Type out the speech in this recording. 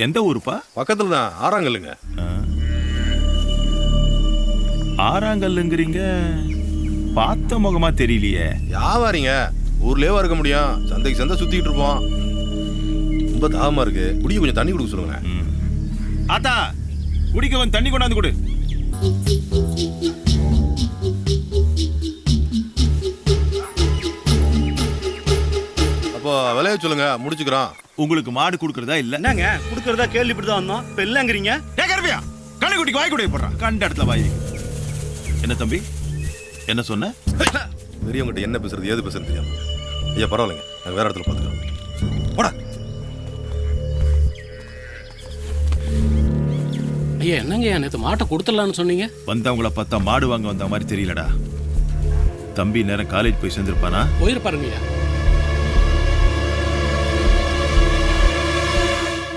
எந்த ஊருப்பா? பக்கத்துல தான், ஆறாங்கல்லுங்க. ஆறாங்கல்லுங்கிறீங்க, பார்த்த முகமா தெரியலையே. வியாபாரிங்க, ஊர்லயே இருக்க முடியும், சந்தைக்கு சந்தை சுத்திக்கிட்டு இருப்போம். ரொம்ப தாகமா இருக்கு, குடிக்க கொஞ்சம் தண்ணி கொடுக்க சொல்லுங்க. ஆத்தா, குடிக்க வந்து தண்ணி கொண்டாந்து கொடு. அப்போ விலைய சொல்லுங்க, முடிச்சுக்கிறோம். உங்களுக்கு மாடு கொடுக்கறதா இல்ல? என்னங்க கொடுக்கறதா கேள்விப்பட்டு தான் வந்தோம், இப்ப இல்லங்கிறீங்க. கேக்கறவியா? கழுகுட்டிக்கு வாய் கூட போடுறான், கண்ட இடத்துல வாய். என்ன தம்பி, என்ன சொன்ன? பெரியவங்கிட்ட என்ன பேசுறது ஏது பேசுறது தெரியாம. ஐயா பரவாயில்லைங்க, நாங்கள் வேற இடத்துல பார்த்துக்கிறோம். போடா. ஐயா என்னங்க நேற்று மாட்டை கொடுத்துடலான்னு சொன்னீங்க? வந்தவங்கள பார்த்தா மாடு வாங்க வந்த மாதிரி தெரியலடா. தம்பி நேரம் காலேஜ் போய் சேர்ந்திருப்பானா? போயிருப்பாருங்க ஐயா.